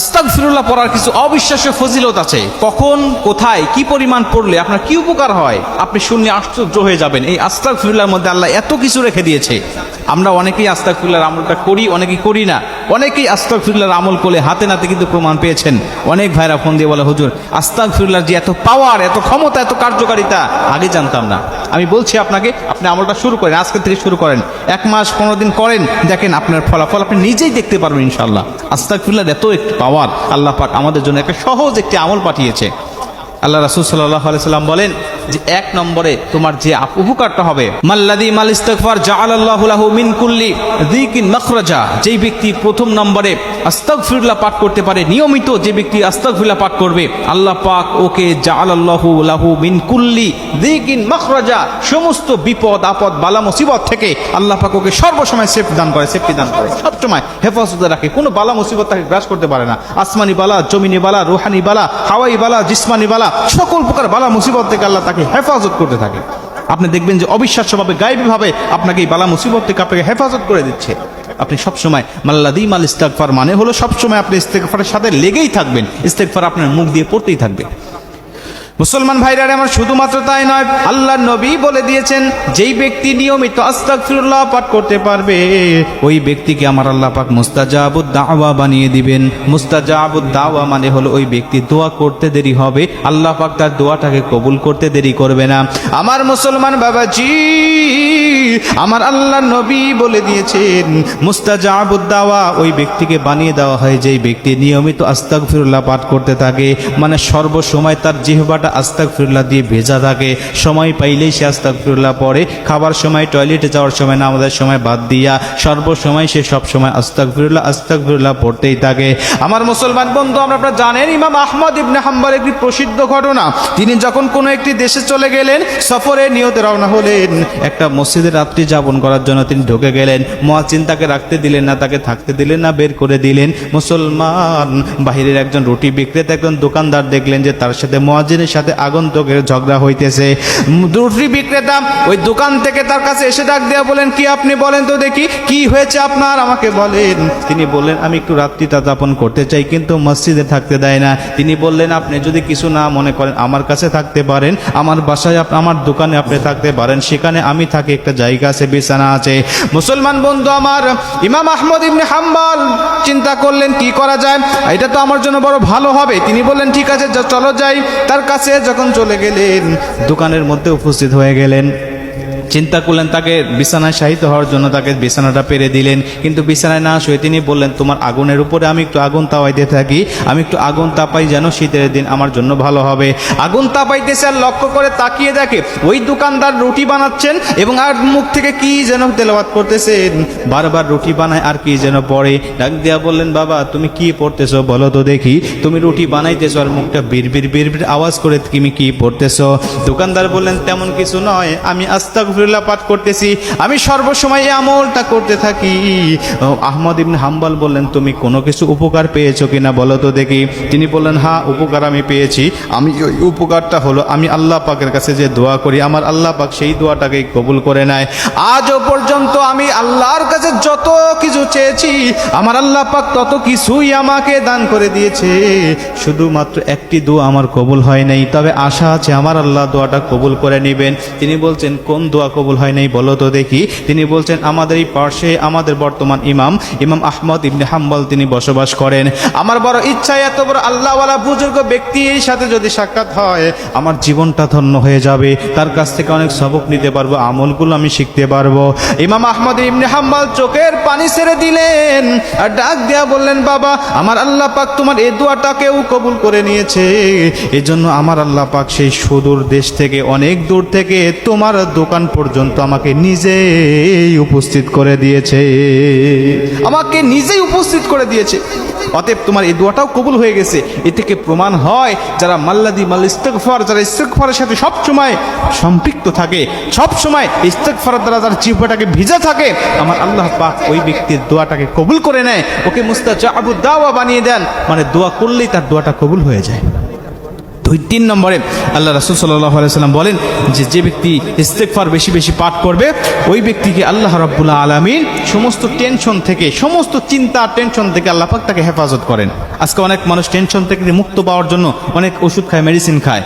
আস্তাগফিরুল্লাহ পড়ার কিছু অবিশ্বাস্য ফজিলত আছে। কখন, কোথায়, কি পরিমাণ পড়লে আপনার কি উপকার হয় আপনি শুনলে আশ্চর্য হয়ে যাবেন। এই আস্তাগফিরুল্লাহর মধ্যে আল্লাহ এত কিছু রেখে দিয়েছে। আমরা অনেকেই আস্তাগফিরুল্লাহর আমলটা করি, অনেকেই করি না। অনেকেই আস্তাগফিরুল্লাহর আমল করলে হাতে নাতে কিন্তু প্রমাণ পেয়েছেন। অনেক ভাইরা ফোন দিয়ে বলে, হুজুর আস্তাগফিরুল্লাহর যে এত পাওয়ার, এত ক্ষমতা, এত কার্যকারিতা আগে জানতাম না। আমি বলছি আপনাকে, আপনি আমলটা শুরু করেন, আজকে থেকে শুরু করেন, 1 মাস 15 দিন করেন, দেখেন আপনার ফলাফল আপনি নিজেই দেখতে পারবেন ইনশাআল্লাহ। আস্তাগফিরুল্লাহর এত একটি পাওয়ার, আল্লাহ পাক আমাদের জন্য একটা সহজ একটি আমল পাঠিয়েছে। আল্লাহ রাসূল সাল্লাল্লাহু আলাইহি সাল্লাম বলেন যে 1 নম্বরে তোমার যে উপকারটা হবে, মাল্লাযী মাল ইস্তিগফার জাআলাল্লাহু লাহু মিন কুল্লি যিকিন মাখরাজা। যেই ব্যক্তি 1 নম্বরে আস্তাগফিরুল্লাহ পাঠ করতে পারে, নিয়মিত যে ব্যক্তি আস্তাগফিরুল্লাহ পাঠ করবে, আল্লাহ পাক ওকে জাআলাল্লাহু লাহু মিন কুল্লি যিকিন মাখরাজা, সমস্ত বিপদ আপদ বালা মুসিবত থেকে আল্লাহ পাক ওকে সর্বসময় সেফটি দান করে, সবসময় হেফাজতে রাখে। কোনো বালা মুসিবত তাকে গ্রাস করতে পারে না। আসমানি বালা, জমিনি বালা, রুহানি বালা, হাওয়াই বালা, জিসমানি বালা, সকল প্রকার বালা মুসিবত থেকে আল্লাহ তাকে হেফাজত করতে থাকে। আপনি দেখবেন যে অবিশ্বাস্যভাবে, গায়েবীভাবে আপনাকে এই বালা মুসিবত থেকে আপনাকে হেফাজত করে দিচ্ছে। আপনি সবসময় মাল্লাযী মাল ইস্তিগফার মানে হলো সবসময় আপনি ইস্তিগফারের সাথে লেগেই থাকবেন, ইস্তিগফার আপনার মুখ দিয়ে পড়তেই থাকবে। মুসলমান ভাইরা আমার, শুধুমাত্র তাই নয়, আল্লাহর নবী বলে দিয়েছেন যেই ব্যক্তি নিয়মিত আস্তাগফিরুল্লাহ পাঠ করতে পারবে ওই ব্যক্তিকে আমার আল্লাহ পাক মুস্তাজাবুদ দাওয়া বানিয়ে দিবেন। মুস্তাজাবুদ দাওয়া মানে হলো ওই ব্যক্তি দোয়া করতে দেরি হবে, আল্লাহ পাক তার দোয়াটাকে কবুল করতে দেরি করবে না। আমার মুসলমান বাবাজি, আমার আল্লাহর নবী বলে দিয়েছেন মুস্তাজাবুদ দাওয়া ওই ব্যক্তিকে বানিয়ে দেওয়া হয় যেই ব্যক্তি নিয়মিত আস্তাগফিরুল্লাহ পাঠ করতে থাকে। মানে সর্বসময় তার জিহ্বাটা আস্তাগফিরুল্লাহ দিয়ে ভেজা থাকে, সময় পাইলেই সে আস্তাগফিরুল্লাহ পড়ে, খাবার সময়, টয়লেটে যাওয়ার সময়, নামাজের সময় বাদ দিয়া সর্বসময় সে সবসময় আস্তাগফিরুল্লাহ পড়তেই থাকে। আমার মুসলমান বন্ধু, আপনারা জানেন ইমাম আহমদ ইবনে হাম্বল একটি প্রসিদ্ধ ঘটনা। তিনি যখন কোনো একটি দেশে চলে গেলেন, সফরে নিয়তে রওনা হলেন, একটা মসজিদে রাত্রি যাপন করার জন্য তিনি ঢুকে গেলেন। মুয়াজ্জিন তাকে রাখতে দিলেন না, তাকে থাকতে দিলেন না, বের করে দিলেন। মুসলমান বাহিরের একজন রুটি বিক্রেতা, একজন দোকানদার দেখলেন যে তার সাথে মুয়াজ্জিনের সাথে আগন্তুকের ঝগড়া হইতেছে। রুটি বিক্রেতা ওই দোকান থেকে তার কাছে এসে ডাক দেয়া বলেন, কি আপনি বলেন তো দেখি কি হয়েছে আপনার, আমাকে বলেন। তিনি বললেন, আমি একটু রাত্রিটা যাপন করতে চাই, কিন্তু মসজিদে থাকতে দেয় না। তিনি বললেন, আপনি যদি কিছু না মনে করেন আমার কাছে থাকতে পারেন, আমার বাসায়, আমার দোকানে আপনি থাকতে পারেন, সেখানে আমি থাকি, একটা জায়গা আছে, বিছানা আছে। মুসলমান বন্ধু আমার, ইমাম আহমদ ইবনে হাম্বল চিন্তা করলেন কি করা যায়, এটা তো আমার জন্য বড় ভালো হবে। তিনি বললেন, ঠিক আছে চলো যাই। তার কাছে যখন চলে গেলেন, দোকানের মধ্যে উপস্থিত হয়ে গেলেন। চিন্তা করলেন তাকে বিছানায় শায়িত হওয়ার জন্য, তাকে বিছানাটা পেরে দিলেন। কিন্তু বিছানায় না শুয়ে তিনি বললেন, তোমার আগুনের উপরে আমি একটু আগুন তাপাইতে থাকি, আমি একটু আগুন তাপাই, যেন শীতের দিন আমার জন্য ভালো হবে। আগুন তাপাইতেছে, আর লক্ষ্য করে তাকিয়ে দেখে ওই দোকানদার রুটি বানাচ্ছেন এবং আর মুখ থেকে কি যেন তেলাওয়াত করতেছেন, বারবার রুটি বানায় আর কি যেন পড়ে। ডাক দিয়া বললেন, বাবা তুমি কি পড়তেছো বলো তো দেখি, তুমি রুটি বানাইতেছো আর মুখটা বিড়বিড় বিড়বিড় আওয়াজ করে তুমি কি পড়তেছো? দোকানদার বললেন, তেমন কিছু নয়, আমি আস্তাগফিরুল্লাহ পাঠ করতেছি, আমি সর্বসময় এই আমলটা করতে থাকি। আহমদ ইবনে হাম্বল বললেন, তুমি কোনো কিছু উপকার পেয়েছো কিনা বলো তো দেখি। তিনি বললেন, হ্যাঁ উপকার আমি পেয়েছি। আমি ওই উপকারটা হলো, আমি আল্লাহ পাকের কাছে যে দোয়া করি, আমার আল্লাহ পাক সেই দোয়াটাকে কবুল করে নেয়। আজও পর্যন্ত আমি আল্লাহর কাছে যত কিছু চেয়েছি, আমার আল্লাহ পাক তত কিছুই আমাকে দান করে দিয়েছে। শুধুমাত্র একটি দোয়া আমার কবুল হয় নাই, তবে আশা আছে আমার আল্লাহ দোয়াটা কবুল করে নেবেন। তিনি বলছেন, কোন দোয়া কবুল হয় নাই বলো তো দেখি। তিনি বলছেন, আমাদের এই পাশে আমাদের বর্তমান ইমাম আহমদ ইবনে হাম্বল তিনি বসবাস করেন। আমার বড় ইচ্ছা এত বড় আল্লাহওয়ালা বুজুর্গ ব্যক্তির সাথে যদি সাক্ষাৎ হয়, আমার জীবনটা ধন্য হয়ে যাবে, তার কাছ থেকে অনেক সবক নিতে পারবো, আমলগুলো আমি শিখতে পারবো। ইমাম আহমদ ইবনে হাম্বল চোখের পানি ছেড়ে দিলেন আর ডাক দিয়া বললেন, বাবা আমার আল্লাহ পাক তোমার এই দোয়াটাকেও কবুল করে নিয়েছে। এজন্য আমার আল্লাহ পাক সেই সুদূর দেশ থেকে, অনেক দূর থেকে তোমার দোকান পর্যন্ত আমাকে নিজেই উপস্থিত করে দিয়েছে, আমাকে নিজেই উপস্থিত করে দিয়েছে। অতএব তোমার এই দোয়াটাও কবুল হয়ে গেছে। এ থেকে প্রমাণ হয় যারা মাল্লাযী মাল ইস্তিগফার, যারা ইস্তিগফারের সাথে সবসময় সম্পৃক্ত থাকে, সবসময় ইস্তিগফারের দ্বারা যার জিহ্বাটাকে ভিজা থাকে, আমার আল্লাহ পাক ওই ব্যক্তির দোয়াটাকে কবুল করে নেয়, ওকে মুস্তাজাবুদ দাওয়া বানিয়ে দেন। মানে দোয়া করলেই তার দোয়াটা কবুল হয়ে যায়। তিন নম্বরে আল্লাহ রাসূল সাল্লাল্লাহু আলাইহি ওয়াসাল্লাম বলেন যে ব্যক্তি ইস্তেগফার বেশি বেশি পাঠ করবে ওই ব্যক্তিকে আল্লাহ রাব্বুল আলামিন সমস্ত টেনশন থেকে, সমস্ত চিন্তা টেনশন থেকে আল্লাহ পাক তাকে হেফাজত করেন। আজকে অনেক মানুষ টেনশন থেকে মুক্ত পাওয়ার জন্য অনেক ওষুধ খায়, মেডিসিন খায়।